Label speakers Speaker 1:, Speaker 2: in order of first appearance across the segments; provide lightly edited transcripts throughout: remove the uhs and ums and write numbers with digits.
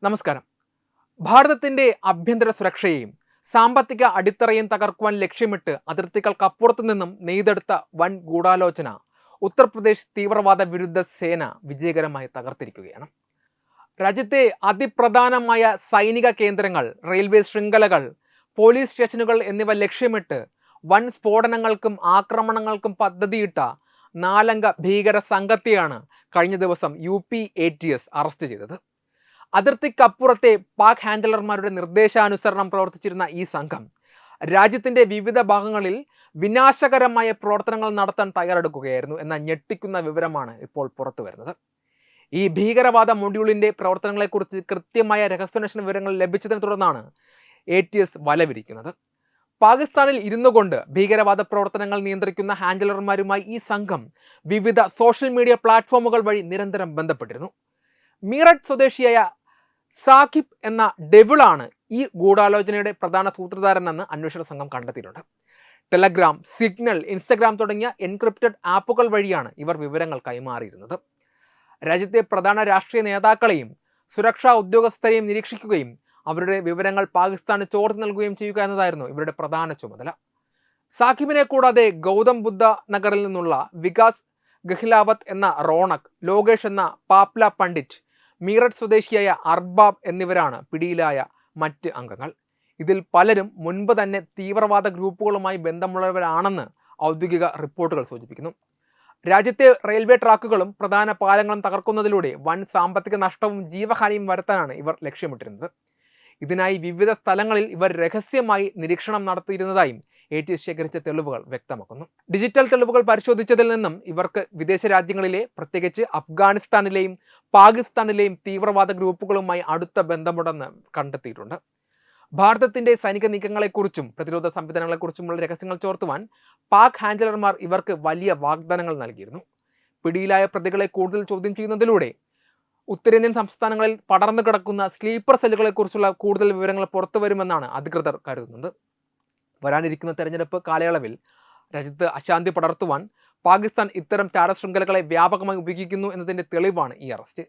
Speaker 1: നമസ്കാരം. ഭാരതത്തിന്റെ ആഭ്യന്തര സുരക്ഷയെയും സാമ്പത്തിക അടിത്തറയും തകർക്കുവാൻ ലക്ഷ്യമിട്ട് അതിർത്തികൾക്കപ്പുറത്തു നിന്നും നെയ്തെടുത്ത വൻ ഗൂഢാലോചന ഉത്തർപ്രദേശ് തീവ്രവാദ വിരുദ്ധ സേന വിജയകരമായി തകർത്തിരിക്കുകയാണ്. രാജ്യത്തെ അതിപ്രധാനമായ സൈനിക കേന്ദ്രങ്ങൾ, റെയിൽവേ ശൃംഖലകൾ, പോലീസ് സ്റ്റേഷനുകൾ എന്നിവ ലക്ഷ്യമിട്ട് വൻ സ്ഫോടനങ്ങൾക്കും ആക്രമണങ്ങൾക്കും പദ്ധതിയിട്ട 4 അംഗ ഭീകര സംഘത്തെയാണ് കഴിഞ്ഞ ദിവസം UP ATS അറസ്റ്റ് ചെയ്തത്. അതിർത്തിക്കപ്പുറത്തെ പാക് ഹാൻഡലർമാരുടെ നിർദ്ദേശാനുസരണം പ്രവർത്തിച്ചിരുന്ന ഈ സംഘം രാജ്യത്തിന്റെ വിവിധ ഭാഗങ്ങളിൽ വിനാശകരമായ പ്രവർത്തനങ്ങൾ നടത്താൻ തയ്യാറെടുക്കുകയായിരുന്നു എന്ന ഞെട്ടിക്കുന്ന വിവരമാണ് ഇപ്പോൾ പുറത്തു വരുന്നത്. ഈ ഭീകരവാദ മൊഡ്യൂളിന്റെ പ്രവർത്തനങ്ങളെക്കുറിച്ച് കൃത്യമായ രഹസ്യാന്വേഷണ വിവരങ്ങൾ ലഭിച്ചതിനെ തുടർന്നാണ് ATS വലവിരിക്കുന്നത്. പാകിസ്ഥാനിൽ ഇരുന്നു കൊണ്ട് ഭീകരവാദ പ്രവർത്തനങ്ങൾ നിയന്ത്രിക്കുന്ന ഹാൻഡലർമാരുമായി ഈ സംഘം വിവിധ സോഷ്യൽ മീഡിയ പ്ലാറ്റ്ഫോമുകൾ വഴി നിരന്തരം ബന്ധപ്പെട്ടിരുന്നു. മീററ്റ് സ്വദേശിയായ സാഖിബ് എന്ന ഡെവിളാണ് ഈ ഗൂഢാലോചനയുടെ പ്രധാന സൂത്രധാരനെന്ന് അന്വേഷണ സംഘം കണ്ടെത്തിയിട്ടുണ്ട്. ടെലഗ്രാം, സിഗ്നൽ, ഇൻസ്റ്റഗ്രാം തുടങ്ങിയ എൻക്രിപ്റ്റഡ് ആപ്പുകൾ വഴിയാണ് ഇവർ വിവരങ്ങൾ കൈമാറിയിരുന്നത്. രാജ്യത്തെ പ്രധാന രാഷ്ട്രീയ നേതാക്കളെയും സുരക്ഷാ ഉദ്യോഗസ്ഥരെയും നിരീക്ഷിക്കുകയും അവരുടെ വിവരങ്ങൾ പാകിസ്ഥാന് ചോർത്തി നൽകുകയും ചെയ്യുക എന്നതായിരുന്നു ഇവരുടെ പ്രധാന ചുമതല. സാഖിബിനെ കൂടാതെ ഗൗതം ബുദ്ധ നഗറിൽ നിന്നുള്ള വികാസ് ഗഹ്ലാവത്ത് എന്ന റോണക്, ലോകേഷ് എന്ന പാപ്ല പണ്ഡിറ്റ്, മീററ്റ് സ്വദേശിയായ അർബാബ് എന്നിവരാണ് പിടിയിലായ മറ്റ് അംഗങ്ങൾ. ഇതിൽ പലരും മുൻപ് തന്നെ തീവ്രവാദ ഗ്രൂപ്പുകളുമായി ബന്ധമുള്ളവരാണെന്ന് ഔദ്യോഗിക റിപ്പോർട്ടുകൾ സൂചിപ്പിക്കുന്നു. രാജ്യത്തെ റെയിൽവേ ട്രാക്കുകളും പ്രധാന പാലങ്ങളും തകർക്കുന്നതിലൂടെ വൻ സാമ്പത്തിക നഷ്ടവും ജീവഹാനിയും വരുത്താനാണ് ഇവർ ലക്ഷ്യമിട്ടിരുന്നത്. ഇതിനായി വിവിധ സ്ഥലങ്ങളിൽ ഇവർ രഹസ്യമായി നിരീക്ഷണം നടത്തിയിരുന്നതായും ATS ശേഖരിച്ച തെളിവുകൾ വ്യക്തമാക്കുന്നു. ഡിജിറ്റൽ തെളിവുകൾ പരിശോധിച്ചതിൽ നിന്നും ഇവർക്ക് വിദേശ രാജ്യങ്ങളിലെ, പ്രത്യേകിച്ച് അഫ്ഗാനിസ്ഥാനിലെയും പാകിസ്ഥാനിലെയും തീവ്രവാദ ഗ്രൂപ്പുകളുമായി അടുത്ത ബന്ധമുണ്ടെന്ന് കണ്ടെത്തിയിട്ടുണ്ട്. ഭാരതത്തിന്റെ സൈനിക നീക്കങ്ങളെക്കുറിച്ചും പ്രതിരോധ സംവിധാനങ്ങളെക്കുറിച്ചുമുള്ള രഹസ്യങ്ങൾ ചോർത്തുവാൻ പാക് ഹാൻഡലർമാർ ഇവർക്ക് വലിയ വാഗ്ദാനങ്ങൾ നൽകിയിരുന്നു. പിടിയിലായ പ്രതികളെ കൂടുതൽ ചോദ്യം ചെയ്യുന്നതിലൂടെ ഉത്തരേന്ത്യൻ സംസ്ഥാനങ്ങളിൽ പടർന്നു കിടക്കുന്ന സ്ലീപ്പർ സെല്ലുകളെക്കുറിച്ചുള്ള കൂടുതൽ വിവരങ്ങൾ പുറത്തു വരുമെന്നാണ് അധികൃതർ കരുതുന്നത്. വരാനിരിക്കുന്ന തെരഞ്ഞെടുപ്പ് കാലയളവിൽ രാജ്യത്ത് അശാന്തി പടർത്തുവാൻ പാകിസ്ഥാൻ ഇത്തരം ചാരശൃംഖലകളെ വ്യാപകമായി ഉപയോഗിക്കുന്നു എന്നതിന്റെ തെളിവാണ് ഈ അറസ്റ്റ്.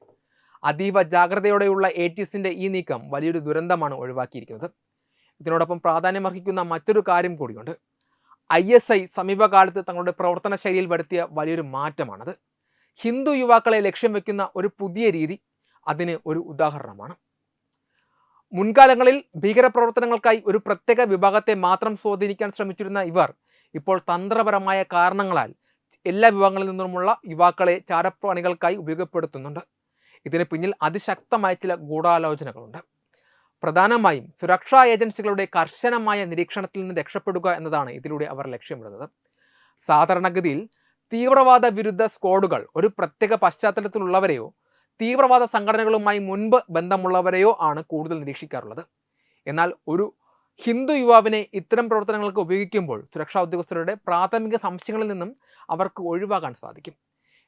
Speaker 1: അതീവ ജാഗ്രതയോടെയുള്ള ATSന്റെ ഈ നീക്കം വലിയൊരു ദുരന്തമാണ് ഒഴിവാക്കിയിരിക്കുന്നത്. ഇതിനോടൊപ്പം പ്രാധാന്യമർഹിക്കുന്ന മറ്റൊരു കാര്യം കൂടിയുണ്ട്. ISI സമീപകാലത്ത് തങ്ങളുടെ പ്രവർത്തന ശൈലിയിൽ വരുത്തിയ വലിയൊരു മാറ്റമാണത്. ഹിന്ദു യുവാക്കളെ ലക്ഷ്യം വെക്കുന്ന ഒരു പുതിയ രീതി അതിന് ഒരു ഉദാഹരണമാണ്. മുൻകാലങ്ങളിൽ ഭീകരപ്രവർത്തനങ്ങൾക്കായി ഒരു പ്രത്യേക വിഭാഗത്തെ മാത്രം സ്വാധീനിക്കാൻ ശ്രമിച്ചിരുന്ന ഇവർ ഇപ്പോൾ തന്ത്രപരമായ കാരണങ്ങളാൽ എല്ലാ വിഭാഗങ്ങളിൽ നിന്നുമുള്ള യുവാക്കളെ ചാരപ്പണികൾക്കായി ഉപയോഗപ്പെടുത്തുന്നുണ്ട്. ഇതിന് പിന്നിൽ അതിശക്തമായ ചില ഗൂഢാലോചനകളുണ്ട്. പ്രധാനമായും സുരക്ഷാ ഏജൻസികളുടെ കർശനമായ നിരീക്ഷണത്തിൽ നിന്ന് രക്ഷപ്പെടുക എന്നതാണ് ഇതിലൂടെ അവർ ലക്ഷ്യമിടുന്നത്. സാധാരണഗതിയിൽ തീവ്രവാദ വിരുദ്ധ സ്ക്വാഡുകൾ ഒരു പ്രത്യേക പശ്ചാത്തലത്തിലുള്ളവരെയോ തീവ്രവാദ സംഘടനകളുമായി മുൻപ് ബന്ധമുള്ളവരെയോ ആണ് കൂടുതൽ നിരീക്ഷിക്കാറുള്ളത്. എന്നാൽ ഒരു ഹിന്ദു യുവാവിനെ ഇത്തരം പ്രവർത്തനങ്ങൾക്ക് ഉപയോഗിക്കുമ്പോൾ സുരക്ഷാ ഉദ്യോഗസ്ഥരുടെ പ്രാഥമിക സംശയങ്ങളിൽ നിന്നും അവർക്ക് ഒഴിവാക്കാൻ സാധിക്കും.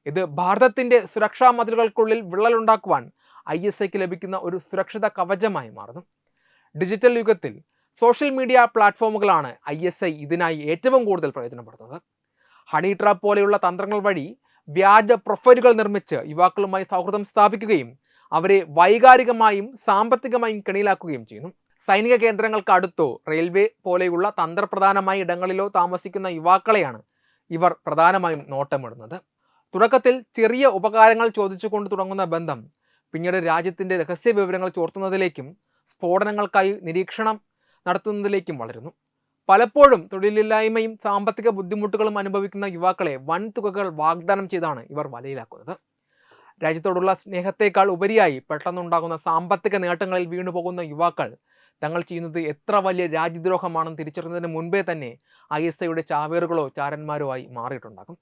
Speaker 1: ഇത് ഭാരതത്തിന്റെ സുരക്ഷാ മതിലുകൾക്കുള്ളിൽ വിള്ളലുണ്ടാക്കുവാൻ ISIക്ക് ലഭിക്കുന്ന ഒരു സുരക്ഷിത കവചമായി മാറുന്നു. ഡിജിറ്റൽ യുഗത്തിൽ സോഷ്യൽ മീഡിയ പ്ലാറ്റ്ഫോമുകളാണ് ISI ഇതിനായി ഏറ്റവും കൂടുതൽ പ്രയോജനപ്പെടുത്തുന്നത്. ഹണി ട്രാപ്പ് പോലെയുള്ള തന്ത്രങ്ങൾ വഴി വ്യാജ പ്രൊഫൈലുകൾ നിർമ്മിച്ച് യുവാക്കളുമായി സൗഹൃദം സ്ഥാപിക്കുകയും അവരെ വൈകാരികമായും സാമ്പത്തികമായും കെണിയിലാക്കുകയും ചെയ്യുന്നു. സൈനിക കേന്ദ്രങ്ങൾക്ക് അടുത്തോ റെയിൽവേ പോലെയുള്ള തന്ത്രപ്രധാനമായ ഇടങ്ങളിലോ താമസിക്കുന്ന യുവാക്കളെയാണ് ഇവർ പ്രധാനമായും നോട്ടമിടുന്നത്. തുടക്കത്തിൽ ചെറിയ ഉപകാരങ്ങൾ ചോദിച്ചുകൊണ്ട് തുടങ്ങുന്ന ബന്ധം പിന്നീട് രാജ്യത്തിന്റെ രഹസ്യ വിവരങ്ങൾ ചോർത്തുന്നതിലേക്കും സ്ഫോടനങ്ങൾക്കായി നിരീക്ഷണം നടത്തുന്നതിലേക്കും വളരുന്നു. പലപ്പോഴും തൊഴിലില്ലായ്മയും സാമ്പത്തിക ബുദ്ധിമുട്ടുകളും അനുഭവിക്കുന്ന യുവാക്കളെ വൻ തുകകൾ വാഗ്ദാനം ചെയ്താണ് ഇവർ വലയിലാക്കുന്നത്. രാജ്യത്തോടുള്ള സ്നേഹത്തേക്കാൾ ഉപരിയായി പെട്ടെന്നുണ്ടാകുന്ന സാമ്പത്തിക നേട്ടങ്ങളിൽ വീണുപോകുന്ന യുവാക്കൾ തങ്ങൾ ചെയ്യുന്നത് എത്ര വലിയ രാജ്യദ്രോഹമാണെന്ന് തിരിച്ചറിയുന്നതിന് മുൻപേ തന്നെ ISIയുടെ ചാവേറുകളോ ചാരന്മാരോ ആയി മാറിയിട്ടുണ്ടാകും.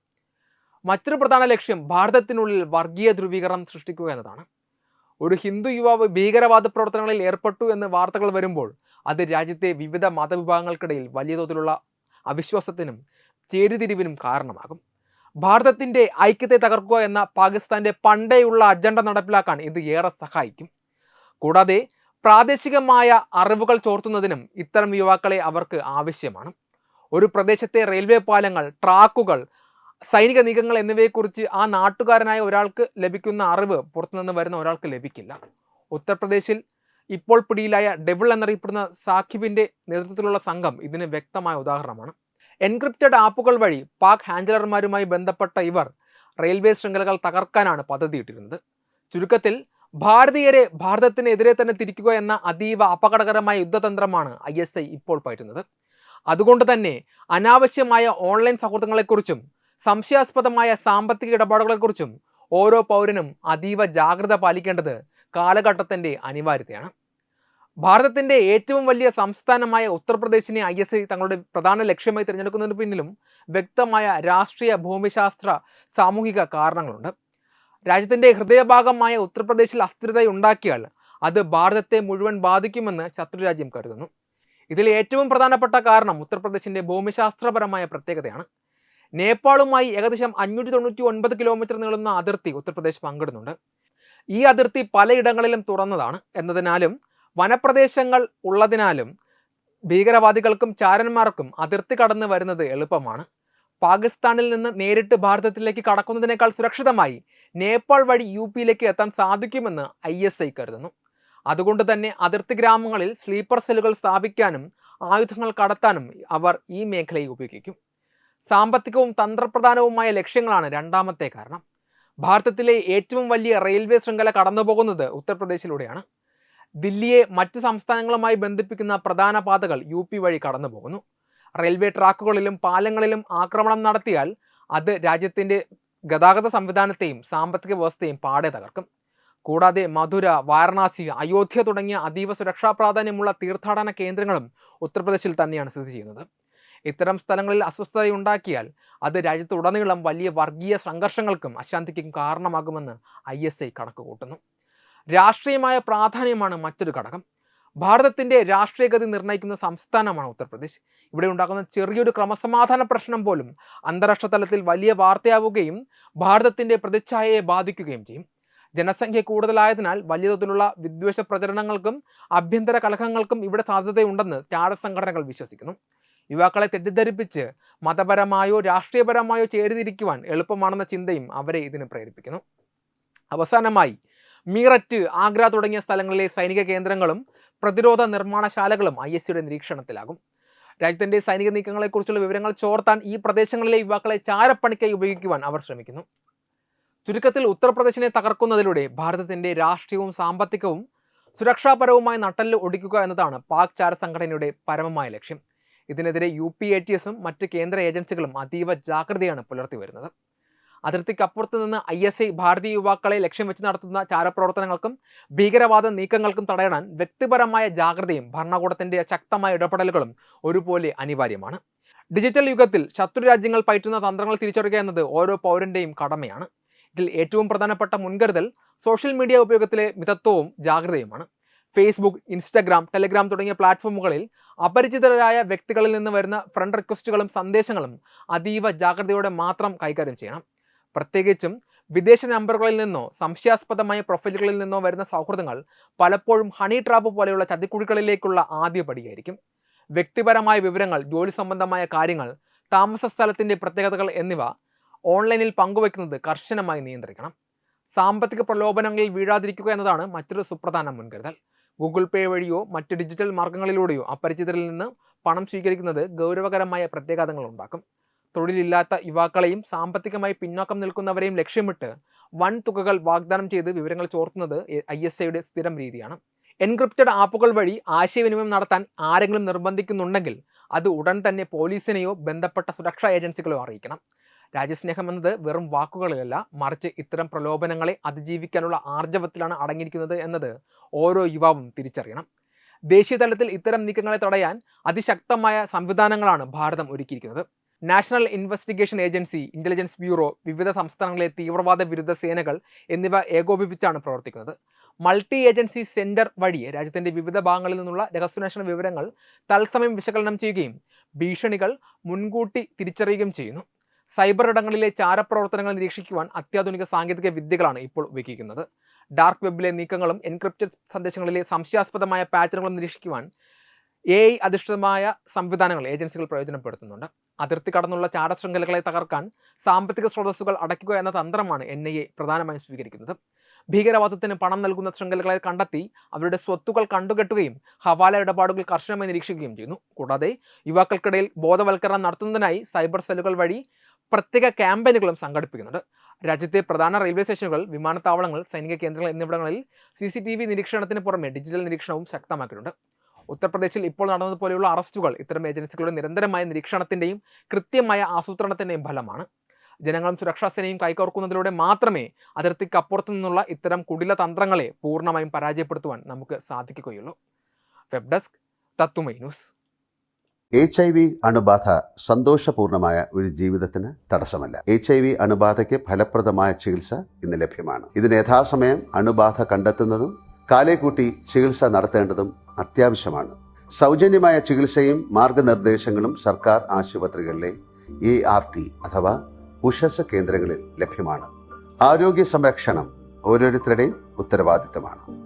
Speaker 1: മറ്റൊരു പ്രധാന ലക്ഷ്യം ഭാരതത്തിനുള്ളിൽ വർഗീയ ധ്രുവീകരണം സൃഷ്ടിക്കുക എന്നതാണ്. ഒരു ഹിന്ദു യുവാവ് ഭീകരവാദ പ്രവർത്തനങ്ങളിൽ ഏർപ്പെട്ടു എന്ന് വാർത്തകൾ വരുമ്പോൾ അത് രാജ്യത്തെ വിവിധ മതവിഭാഗങ്ങൾക്കിടയിൽ വലിയ തോതിലുള്ള അവിശ്വാസത്തിനും ചേരിതിരിവിനും കാരണമാകും. ഭാരതത്തിന്റെ ഐക്യത്തെ തകർക്കുക എന്ന പാകിസ്ഥാന്റെ പണ്ടേയുള്ള അജണ്ട നടപ്പിലാക്കാൻ ഇത് ഏറെ സഹായിക്കും. കൂടാതെ പ്രാദേശികമായ അറിവുകൾ ചോർത്തുന്നതിനും ഇത്തരം യുവാക്കളെ അവർക്ക് ആവശ്യമാണ്. ഒരു പ്രദേശത്തെ റെയിൽവേ പാലങ്ങൾ, ട്രാക്കുകൾ, സൈനിക നീക്കങ്ങൾ എന്നിവയെക്കുറിച്ച് ആ നാട്ടുകാരനായ ഒരാൾക്ക് ലഭിക്കുന്ന അറിവ് പുറത്തുനിന്ന് വരുന്ന ഒരാൾക്ക് ലഭിക്കില്ല. ഉത്തർപ്രദേശിൽ ഇപ്പോൾ പിടിയിലായ ഡെവിൾ എന്നറിയപ്പെടുന്ന സാഖിബിന്റെ നേതൃത്വത്തിലുള്ള സംഘം ഇതിന് വ്യക്തമായ ഉദാഹരണമാണ്. എൻക്രിപ്റ്റഡ് ആപ്പുകൾ വഴി പാക് ഹാൻഡിലർമാരുമായി ബന്ധപ്പെട്ട ഇവർ റെയിൽവേ ശൃംഖലകൾ തകർക്കാനാണ് പദ്ധതിയിട്ടിരുന്നത്. ചുരുക്കത്തിൽ ഭാരതീയരെ ഭാരതത്തിനെതിരെ തന്നെ തിരിക്കുക എന്ന അതീവ അപകടകരമായ യുദ്ധതന്ത്രമാണ് ISI ഇപ്പോൾ പയറ്റുന്നത്. അതുകൊണ്ട് തന്നെ അനാവശ്യമായ ഓൺലൈൻ സൗഹൃദങ്ങളെക്കുറിച്ചും സംശയാസ്പദമായ സാമ്പത്തിക ഇടപാടുകളെക്കുറിച്ചും ഓരോ പൗരനും അതീവ ജാഗ്രത പാലിക്കേണ്ടത് കാലഘട്ടത്തിന്റെ അനിവാര്യതയാണ്. ഭാരതത്തിന്റെ ഏറ്റവും വലിയ സംസ്ഥാനമായ ഉത്തർപ്രദേശിനെ ISI തങ്ങളുടെ പ്രധാന ലക്ഷ്യമായി തിരഞ്ഞെടുക്കുന്നതിന് പിന്നിലും വ്യക്തമായ രാഷ്ട്രീയ, ഭൂമിശാസ്ത്ര, സാമൂഹിക കാരണങ്ങളുണ്ട്. രാജ്യത്തിന്റെ ഹൃദയഭാഗമായ ഉത്തർപ്രദേശിൽ അസ്ഥിരത ഉണ്ടാക്കിയാൽ അത് ഭാരതത്തെ മുഴുവൻ ബാധിക്കുമെന്ന് ശത്രുരാജ്യം കരുതുന്നു. ഇതിൽ ഏറ്റവും പ്രധാനപ്പെട്ട കാരണം ഉത്തർപ്രദേശിന്റെ ഭൂമിശാസ്ത്രപരമായ പ്രത്യേകതയാണ്. നേപ്പാളുമായി ഏകദേശം 599 കിലോമീറ്റർ നീളുന്ന അതിർത്തി ഉത്തർപ്രദേശ് പങ്കിടുന്നുണ്ട്. ഈ അതിർത്തി പലയിടങ്ങളിലും തുറന്നതാണ് എന്നതിനാലും വനപ്രദേശങ്ങൾ ഉള്ളതിനാലും ഭീകരവാദികൾക്കും ചാരന്മാർക്കും അതിർത്തി കടന്നു വരുന്നത് എളുപ്പമാണ്. പാകിസ്ഥാനിൽ നിന്ന് നേരിട്ട് ഭാരതത്തിലേക്ക് കടക്കുന്നതിനേക്കാൾ സുരക്ഷിതമായി നേപ്പാൾ വഴി UPയിലേക്ക് എത്താൻ സാധിക്കുമെന്ന് ISI കരുതുന്നു. അതുകൊണ്ട് തന്നെ അതിർത്തി ഗ്രാമങ്ങളിൽ സ്ലീപ്പർ സെല്ലുകൾ സ്ഥാപിക്കാനും ആയുധങ്ങൾ കടത്താനും അവർ ഈ മേഖലയെ ഉപയോഗിക്കും. സാമ്പത്തികവും തന്ത്രപ്രധാനവുമായ ലക്ഷ്യങ്ങളാണ് രണ്ടാമത്തെ കാരണം. ഭാരതത്തിലെ ഏറ്റവും വലിയ റെയിൽവേ ശൃംഖല കടന്നുപോകുന്നത് ഉത്തർപ്രദേശിലൂടെയാണ്. ദില്ലിയെ മറ്റ് സംസ്ഥാനങ്ങളുമായി ബന്ധിപ്പിക്കുന്ന പ്രധാന പാതകൾ UP വഴി കടന്നു പോകുന്നു. റെയിൽവേ ട്രാക്കുകളിലും പാലങ്ങളിലും ആക്രമണം നടത്തിയാൽ അത് രാജ്യത്തിന്റെ ഗതാഗത സംവിധാനത്തെയും സാമ്പത്തിക വ്യവസ്ഥയും പാടെ തകർക്കും. കൂടാതെ മധുര, വാരണാസി, അയോധ്യ തുടങ്ങിയ അതീവ സുരക്ഷാ പ്രാധാന്യമുള്ള തീർത്ഥാടന കേന്ദ്രങ്ങളും ഉത്തർപ്രദേശിൽ തന്നെയാണ് സ്ഥിതി ചെയ്യുന്നത്. ഇത്തരം സ്ഥലങ്ങളിൽ അസ്വസ്ഥതയുണ്ടാക്കിയാൽ അത് രാജ്യത്തുടനീളം വലിയ വർഗീയ സംഘർഷങ്ങൾക്കും അശാന്തിക്കും കാരണമാകുമെന്ന് ISI കണക്ക് കൂട്ടുന്നു. രാഷ്ട്രീയമായ പ്രാധാന്യമാണ് മറ്റൊരു ഘടകം. ഭാരതത്തിന്റെ രാഷ്ട്രീയഗതി നിർണ്ണയിക്കുന്ന സംസ്ഥാനമാണ് ഉത്തർപ്രദേശ്. ഇവിടെ ഉണ്ടാകുന്ന ചെറിയൊരു ക്രമസമാധാന പ്രശ്നം പോലും അന്താരാഷ്ട്ര തലത്തിൽ വലിയ വാർത്തയാവുകയും ഭാരതത്തിന്റെ പ്രതിച്ഛായയെ ബാധിക്കുകയും ചെയ്യും. ജനസംഖ്യ കൂടുതലായതിനാൽ വലിയ തോതിലുള്ള വിദ്വേഷ പ്രചരണങ്ങൾക്കും ആഭ്യന്തര കലഹങ്ങൾക്കും ഇവിടെ സാധ്യതയുണ്ടെന്ന് ചാരസംഘടനകൾ വിശ്വസിക്കുന്നു. യുവാക്കളെ തെറ്റിദ്ധരിപ്പിച്ച് മതപരമായോ രാഷ്ട്രീയപരമായോ ചേരിതിരിക്കുവാൻ എളുപ്പമാണെന്ന ചിന്തയും അവരെ ഇതിന് പ്രേരിപ്പിക്കുന്നു. അവസാനമായി മീററ്റ്, ആഗ്ര തുടങ്ങിയ സ്ഥലങ്ങളിലെ സൈനിക കേന്ദ്രങ്ങളും പ്രതിരോധ നിർമ്മാണശാലകളും ISIയുടെ നിരീക്ഷണത്തിലാകും. രാജ്യത്തിന്റെ സൈനിക നീക്കങ്ങളെക്കുറിച്ചുള്ള വിവരങ്ങൾ ചോർത്താൻ ഈ പ്രദേശങ്ങളിലെ യുവാക്കളെ ചാരപ്പണിക്കായി ഉപയോഗിക്കുവാൻ അവർ ശ്രമിക്കുന്നു. ചുരുക്കത്തിൽ ഉത്തർപ്രദേശിനെ തകർക്കുന്നതിലൂടെ ഭാരതത്തിന്റെ രാഷ്ട്രീയവും സാമ്പത്തികവും സുരക്ഷാപരവുമായ നട്ടെല്ല് ഒടിക്കുക എന്നതാണ് പാക് ചാര സംഘടനയുടെ പരമമായ ലക്ഷ്യം. ഇതിനെതിരെ UP ATSഉം മറ്റ് കേന്ദ്ര ഏജൻസികളും അതീവ ജാഗ്രതയാണ് പുലർത്തി വരുന്നത്. അതിർത്തിക്കപ്പുറത്ത് നിന്ന് ISI ഭാരതീയ യുവാക്കളെ ലക്ഷ്യം വെച്ച് നടത്തുന്ന ചാരപ്രവർത്തനങ്ങൾക്കും ഭീകരവാദ നീക്കങ്ങൾക്കും തടയാൻ വ്യക്തിപരമായ ജാഗ്രതയും ഭരണകൂടത്തിന്റെ ശക്തമായ ഇടപെടലുകളും ഒരുപോലെ അനിവാര്യമാണ്. ഡിജിറ്റൽ യുഗത്തിൽ ശത്രുരാജ്യങ്ങൾ പയറ്റുന്ന തന്ത്രങ്ങൾ തിരിച്ചറിയുക എന്നത് ഓരോ പൗരന്റെയും കടമയാണ്. ഇതിൽ ഏറ്റവും പ്രധാനപ്പെട്ട മുൻകരുതൽ സോഷ്യൽ മീഡിയ ഉപയോഗത്തിലെ മിതത്വവും ജാഗ്രതയുമാണ്. ഫേസ്ബുക്ക്, ഇൻസ്റ്റഗ്രാം, ടെലിഗ്രാം തുടങ്ങിയ പ്ലാറ്റ്ഫോമുകളിൽ അപരിചിതരായ വ്യക്തികളിൽ നിന്ന് വരുന്ന ഫ്രണ്ട് റിക്വസ്റ്റുകളും സന്ദേശങ്ങളും അതീവ ജാഗ്രതയോടെ മാത്രം കൈകാര്യം ചെയ്യണം. പ്രത്യേകിച്ചും വിദേശ നമ്പറുകളിൽ നിന്നോ സംശയാസ്പദമായ പ്രൊഫൈലുകളിൽ നിന്നോ വരുന്ന സൗഹൃദങ്ങൾ പലപ്പോഴും ഹണി ട്രാപ്പ് പോലെയുള്ള ചതിക്കുഴികളിലേക്കുള്ള ആദ്യ പടിയായിരിക്കും. വ്യക്തിപരമായ വിവരങ്ങൾ, ജോലി സംബന്ധമായ കാര്യങ്ങൾ, താമസ സ്ഥലത്തിന്റെ പ്രത്യേകതകൾ എന്നിവ ഓൺലൈനിൽ പങ്കുവയ്ക്കുന്നത് കർശനമായി നിയന്ത്രിക്കണം. സാമ്പത്തിക പ്രലോഭനങ്ങളിൽ വീഴാതിരിക്കുക എന്നതാണ് മറ്റൊരു സുപ്രധാന മുൻകരുതൽ. ഗൂഗിൾ പേ വഴിയോ മറ്റ് ഡിജിറ്റൽ മാർഗങ്ങളിലൂടെയോ അപരിചിതരിൽ നിന്ന് പണം സ്വീകരിക്കുന്നത് ഗൗരവകരമായ പ്രത്യാഘാതങ്ങൾ ഉണ്ടാക്കും. തൊഴിലില്ലാത്ത യുവാക്കളെയും സാമ്പത്തികമായി പിന്നോക്കം നിൽക്കുന്നവരെയും ലക്ഷ്യമിട്ട് വൻ തുകകൾ വാഗ്ദാനം ചെയ്ത് വിവരങ്ങൾ ചോർത്തുന്നത് ISIയുടെ സ്ഥിരം രീതിയാണ്. എൻക്രിപ്റ്റഡ് ആപ്പുകൾ വഴി ആശയവിനിമയം നടത്താൻ ആരെങ്കിലും നിർബന്ധിക്കുന്നുണ്ടെങ്കിൽ അത് ഉടൻ തന്നെ പോലീസിനെയോ ബന്ധപ്പെട്ട സുരക്ഷാ ഏജൻസികളോ അറിയിക്കണം. രാജ്യസ്നേഹം എന്നത് വെറും വാക്കുകളിലല്ല, മറിച്ച് ഇത്തരം പ്രലോഭനങ്ങളെ അതിജീവിക്കാനുള്ള ആർജവത്തിലാണ് അടങ്ങിയിരിക്കുന്നത് എന്നത് ഓരോ യുവാവും തിരിച്ചറിയണം. ദേശീയ തലത്തിൽ ഇത്തരം നീക്കങ്ങളെ തടയാൻ അതിശക്തമായ സംവിധാനങ്ങളാണ് ഭാരതം ഒരുക്കിയിരിക്കുന്നത്. National investigation agency, intelligence bureau, വിവിധ സംസ്ഥാനങ്ങളിലെ തീവ്രവാദ വിരുദ്ധ സേനകൾ എന്നിവ ഏകോപിപ്പിച്ചാണ് പ്രവർത്തിക്കുന്നത്. മൾട്ടി ഏജൻസി സെന്റർ വഴി രാജ്യത്തിന്റെ വിവിധ ഭാഗങ്ങളിൽ നിന്നുള്ള രഹസ്യാന്വേഷണ വിവരങ്ങൾ തത്സമയം വിശകലനം ചെയ്യുകയും ഭീഷണികൾ മുൻകൂട്ടി തിരിച്ചറിയുകയും ചെയ്യുന്നു. സൈബർ ഇടങ്ങളിലെ ചാരപ്രവർത്തനങ്ങൾ നിരീക്ഷിക്കുവാൻ അത്യാധുനിക സാങ്കേതിക വിദ്യകളാണ് ഇപ്പോൾ ഉപയോഗിക്കുന്നത്. ഡാർക്ക് വെബിലെ നീക്കങ്ങളും എൻക്രിപ്റ്റഡ് സന്ദേശങ്ങളിലെ സംശയാസ്പദമായ പാറ്റേണുകളും നിരീക്ഷിക്കുവാൻ AI അധിഷ്ഠിതമായ സംവിധാനങ്ങൾ ഏജൻസികൾ പ്രയോജനപ്പെടുത്തുന്നുണ്ട്. അതിർത്തി കടന്നുള്ള ചാരശൃംഖലകളെ തകർക്കാൻ സാമ്പത്തിക സ്രോതസ്സുകൾ അടയ്ക്കുക എന്ന തന്ത്രമാണ് NIA പ്രധാനമായും സ്വീകരിക്കുന്നത്. ഭീകരവാദത്തിന് പണം നൽകുന്ന ശൃംഖലകളെ കണ്ടെത്തി അവരുടെ സ്വത്തുക്കൾ കണ്ടുകെട്ടുകയും ഹവാല ഇടപാടുകൾ കർശനമായി നിരീക്ഷിക്കുകയും ചെയ്യുന്നു. കൂടാതെ യുവാക്കൾക്കിടയിൽ ബോധവൽക്കരണം നടത്തുന്നതിനായി സൈബർ സെല്ലുകൾ വഴി പ്രത്യേക ക്യാമ്പയിനുകളും സംഘടിപ്പിക്കുന്നുണ്ട്. രാജ്യത്തെ പ്രധാന റെയിൽവേ സ്റ്റേഷനുകൾ, വിമാനത്താവളങ്ങൾ, സൈനിക കേന്ദ്രങ്ങൾ എന്നിവിടങ്ങളിൽ CCTV നിരീക്ഷണത്തിന് പുറമെ ഡിജിറ്റൽ നിരീക്ഷണവും ശക്തമാക്കിയിട്ടുണ്ട്. ഉത്തർപ്രദേശിൽ ഇപ്പോൾ നടന്നതുപോലെയുള്ള അറസ്റ്റുകൾ ഇത്തരം ഏജൻസികളുടെ നിരന്തരമായ നിരീക്ഷണത്തിന്റെയും കൃത്യമായ ആസൂത്രണത്തിന്റെയും ഫലമാണ്. ജനങ്ങളും സുരക്ഷാ സേനയും കൈകോർക്കുന്നതിലൂടെ മാത്രമേ അതിർത്തിക്കപ്പുറത്തു നിന്നുള്ള ഇത്തരം കുടില തന്ത്രങ്ങളെ പൂർണ്ണമായും പരാജയപ്പെടുത്തുവാൻ നമുക്ക് സാധിക്കുകയുള്ളൂ. വെബ് ഡെസ്ക് തത്തുമൈ ന്യൂസ്.
Speaker 2: HIV അണുബാധ സന്തോഷപൂർണമായ ഒരു ജീവിതത്തിന് തടസ്സമല്ല. HIV അണുബാധയ്ക്ക് ഫലപ്രദമായ ചികിത്സ ഇന്ന് ലഭ്യമാണ്. ഇതിന് യഥാസമയം അണുബാധ കണ്ടെത്തുന്നതും കാലേക്കൂട്ടി ചികിത്സ നടത്തേണ്ടതും അത്യാവശ്യമാണ്. സൗജന്യമായ ചികിത്സയും മാർഗനിർദ്ദേശങ്ങളും സർക്കാർ ആശുപത്രികളിലെ ART അഥവാ ഉഷസ് കേന്ദ്രങ്ങളിൽ ലഭ്യമാണ്. ആരോഗ്യ സംരക്ഷണം ഓരോരുത്തരുടെയും ഉത്തരവാദിത്തമാണ്.